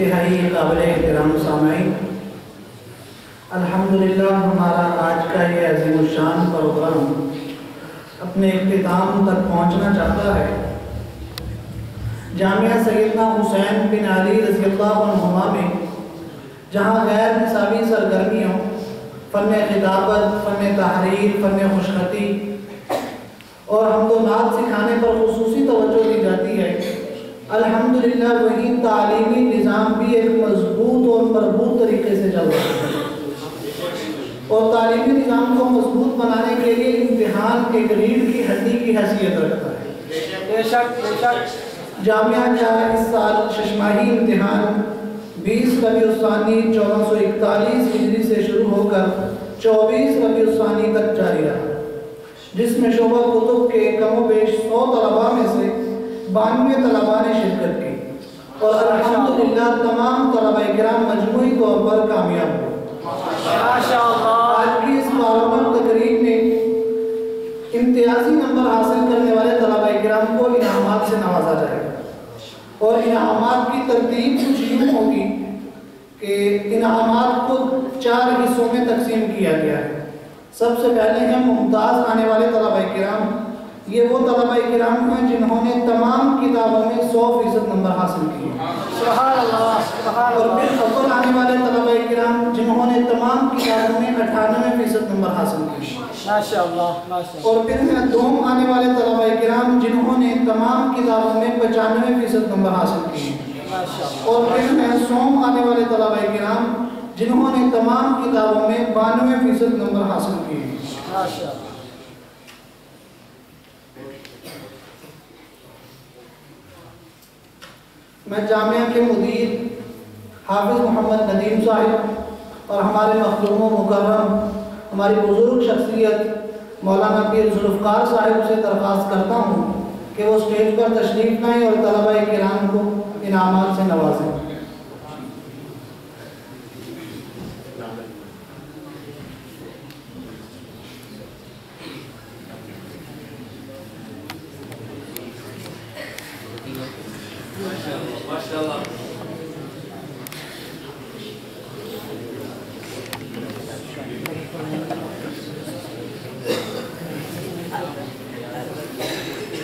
इंतहाई काबिल एहतराम सामाईन, अल्हम्दुलिल्लाह हमारा आज का ये अज़ीमुश्शान प्रोग्राम अपने इख्तिताम तक पहुँचना चाहता है। जामिया सैयदना हुसैन बिन अली रज़ियल्लाहु अन्हुमा में जहाँ गैर निसाबी सरगर्मियों फ़न खिताबत, फ़न तहरीर, फ़न खुशखती और हमको नात सिखाने पर खुसूसी तवज्जो दी जाती है, अल्हम्दुलिल्लाह वही तालीमी निज़ाम भी एक मजबूत और मरबूत तरीके से चल रहा है। और तालीमी निज़ाम को मजबूत बनाने के लिए इम्तिहान एक रीढ़ की हड्डी की हैसियत रखता है। बेशक जामिया का इस साल शशमाही इम्तिहान 20 रबीउल-उस-सानी 1441 हिजरी से शुरू होकर 24 रबीउल-उस-सानी तक जारी रहा, जिसमें शोबा कुतुब के कमोबेश 100 तलबा में से 92 तलबा ने शिरकत की और अल्हम्दुलिल्लाह तमाम तलबा किराम मजमूई तौर पर कामयाब हुए। आज की इस बारहवीं तकरीब में इम्तियाजी नंबर हासिल करने वाले तलबा किराम को इनामात से नवाजा जाएगा और इनामात की तरतीब कुछ यूँ होगी कि इनामात को 4 हिस्सों में तकसीम किया गया है। सबसे पहले हैं मुमताज़ आने वाले तलबा किराम। ये वो तलबा किराम हैं जिन्होंने तमाम किताबों में 100% नंबर हासिल किए। सुभान अल्लाह। और फिर अव्वल आने वाले तलबा किराम जिन्होंने तमाम किताबों में 98% नंबर हासिल किए। माशाअल्लाह। और फिर हैं दोम आने वाले तलबा किराम जिन्होंने तमाम किताबों में 95% नंबर हासिल किए। और फिर हैं सोम आने वाले तलबा किराम जिन्होंने तमाम किताबों में 92% नंबर हासिल किए। मैं जामिया के मुदीर हाफिज़ मोहम्मद नदीम साहिब और हमारे मखदूम मुकर्रम हमारी बुजुर्ग शख्सियत मौलाना पीर जुल्फ़कार साहिब से दरख्वास्त करता हूँ कि वो स्टेज पर तशरीफ़ लाएँ और तलबा किराम को इनामात से नवाजें।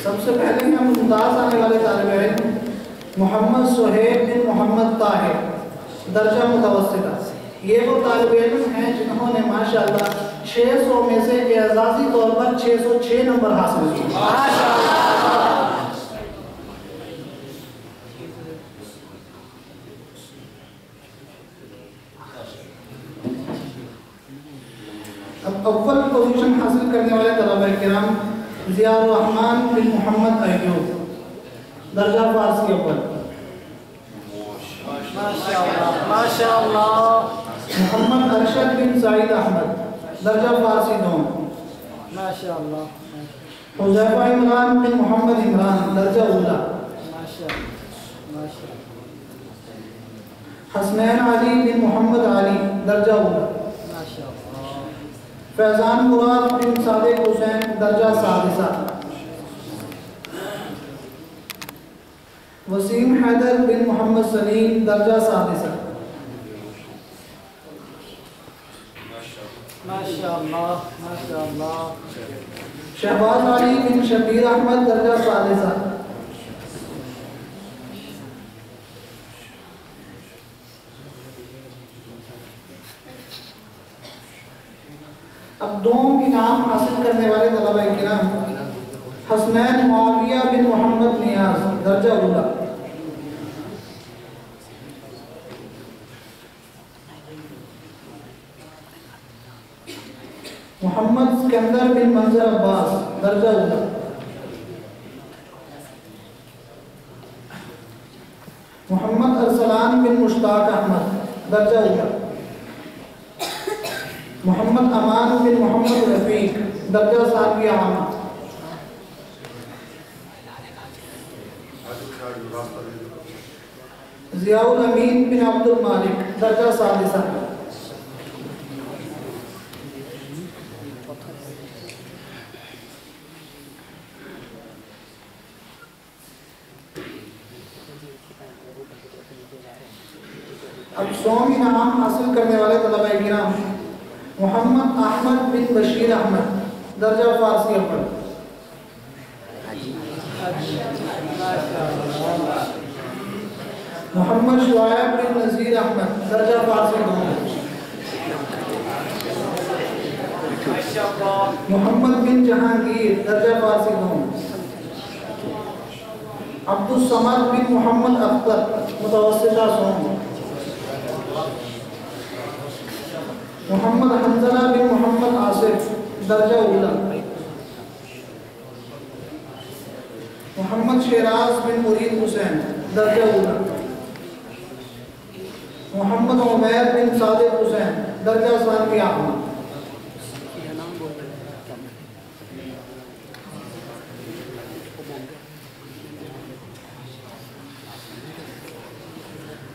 सबसे पहले हम मुमताज़ आने वाले तालिब इल्म मोहम्मद सुहेब बिन मोहम्मद ताहिर, दर्जा मुतवस्सिता। ये वो तालिब इल्म हैं जिन्होंने माशाअल्लाह 600 में से एजाज़ी तौर पर 606 नंबर हासिल किए। अब अव्वल पोजीशन हासिल करने वाले तलबा किराम ज़ियाउर रहमान बिन मोहम्मद अय्यूब, दर्जा फारसी अव्वल। माशाअल्लाह। मोहम्मद अरशद बिन सईद अहमद, दर्जा फारसी दोम। माशाअल्लाह। हुज़ैफा इमरान बिन मोहम्मद इमरान, दर्जा उला। माशाअल्लाह। हसनैन अली बिन मोहम्मद अली, दर्जा उला। फैज़ान मुराद बिन सादिक हुसैन, दर्जा सादिसा। वसीम हैदर बिन मोहम्मद सलीम, दर्जा सादिसा। माशाअल्लाह माशाअल्लाह। शहबाज अली बिन शबीर अहमद, दर्जा सादिसा। अब दोम इनाम हासिल करने वाले तलबा किराम हसनैन मुआविया बिन मोहम्मद नियाज, दर्जा उला। मोहम्मद सिकंदर बिन मंजर अब्बास, दर्जा उला। मोहम्मद अरसलान बिन मुश्ताक अहमद, दर्जा उला। मोहम्मद अमान बिन मोहम्मद रफ़ीक, दर्जा सानिया आमा। ज़ियाउल अमीन बिन अब्दुल मालिक, दर्जा सादिसा। अब 100 इनाम हासिल करने वाले तलबा किराम मोहम्मद अहमद बिन बशीर अहमद, दर्जा फारसी अव्वल। मोहम्मद शुआयब बिन नज़ीर अहमद, दर्जा फारसी अव्वल। मोहम्मद बिन जहांगीर, दर्जा फारसी अव्वल। अब्दुल समद बिन मोहम्मद अख्तर, मुतवस्सिता सोम। मोहम्मद हंजला बिन मोहम्मद आसिफ, दर्जा उला। मोहम्मद शेराज बिन मुरीद हुसैन, दर्जा उला। मोहम्मद उमैर बिन सादिक हुसैन, दर्जा सानवी अहमद।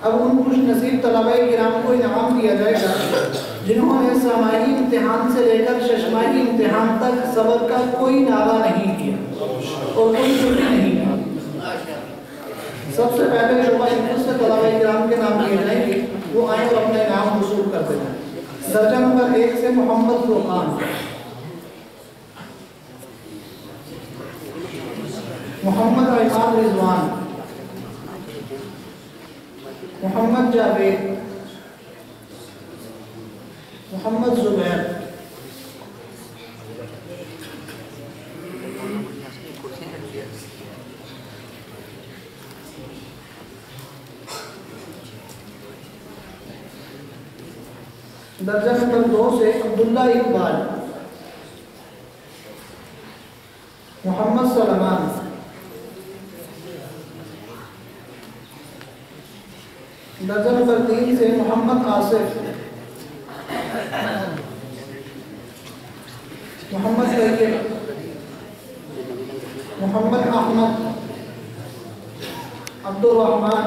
अब उन खुश नसीब तलबाए किराम को इनाम दिया जाएगा जिन्होंने समाही इम्तिहान से लेकर शशमाही इम्तिहान तक सबक का कोई नागा नहीं किया और कोई छुट्टी नहीं की। सबसे पहले शोभा हिफ्ज़ से तलबाए किराम के नाम लिए जाएंगे, वो आए और अपने नाम वसूल करते हैं। दर्जा नंबर 1 से मोहम्मद फुरकान, मोहम्मद इमाम रिजवान, मोहम्मद जावेद, मोहम्मद जुबैर, दर्जा नंबर 2 से अब्दुल्ला इकबाल, मोहम्मद सलमान, दर्जा नंबर 3 से मोहम्मद आसिफ, मोहम्मद तैयब, मोहम्मद अहमद, अब्दुल रहमान,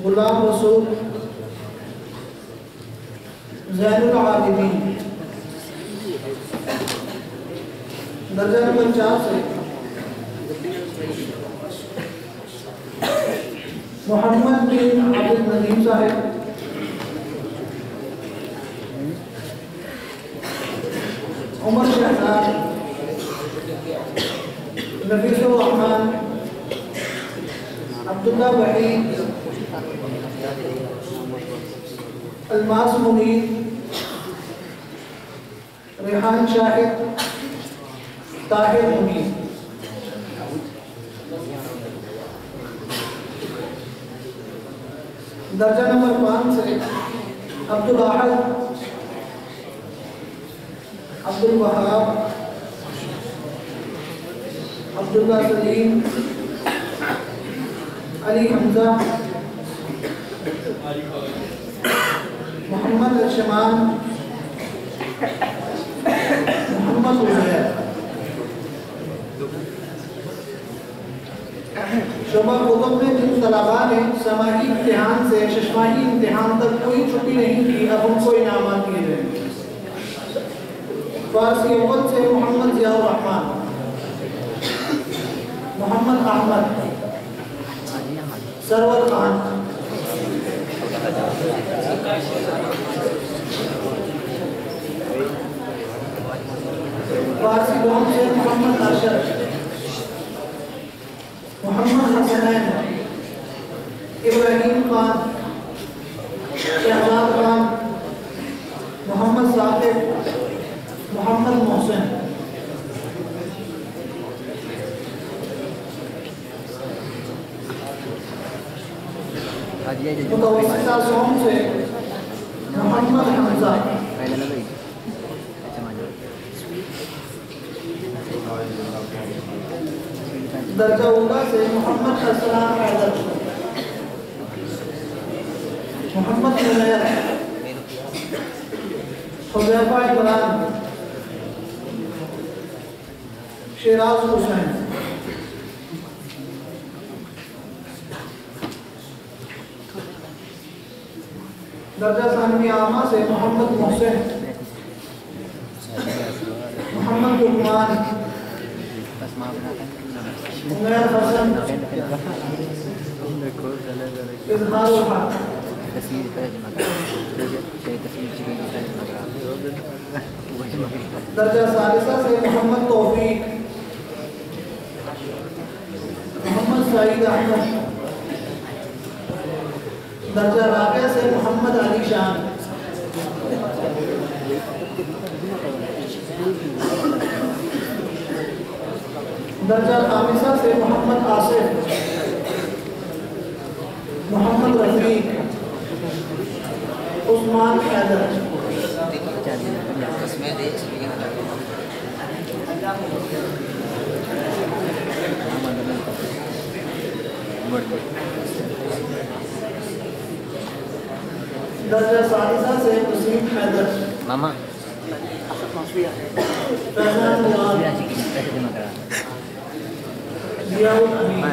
गुलाम रसूल, ज़ैनुल आबिदीन। दर्जा नंबर 4 से मोहम्मद बिन अब्दुल नदीम साहिब, उमर शहजाद, नफीसुर रहमान, अब्दुल्ला वहीद, अलमास मुनीर, रेहान शाहिद, ताहिर मुनीर। दर्जा नंबर 5 से अब्दुल अहद, अब्दुल वहाब, अब्दुल्ला सलीम, अली हमजा, मोहम्मद अर्शमान, मोहम्मद उज़ैर। शोभा कुतुब में जिन तलबा ने समाही इम्तिहान से शशमाही इम्तिहान तक कोई छुट्टी नहीं की, अब उनको इनामात दिए जाएंगे। फारसी अव्वल से मोहम्मद ज़ियाउर रहमान, मोहम्मद अहमद, सरवर खान, फारसी कौम से मोहम्मद अशरफ, मोहम्मद हसनैन, इब्राहिम खान, शहजाद खान, मोहम्मद साकिब, मोहम्मद मोहसिन। मुतवस्सिता सोम से मोहम्मद हमजा, दर्जा उला से मोहम्मद असलाम हैदर, मोहम्मद मुनैर, हुज़ैफा इकराम, शेराज हुसैन। दर्जा सानवी आमा से मोहम्मद मोहसिन, मोहम्मद उस्मान, उमैर हसन, इज़हारुल हक़। दर्जा सालिसा से मोहम्मद तौफीक, मोहम्मद सईद अहमद। दर्जा राबिया से मोहम्मद अली शान। दर्जा खामिसा से मोहम्मद आसिफ, मोहम्मद रफीक, उस्मान हैदर। दर्जा सालिसा से वसीम हैदर, मामा फैज़ान मुराद, जियाउल अमीन।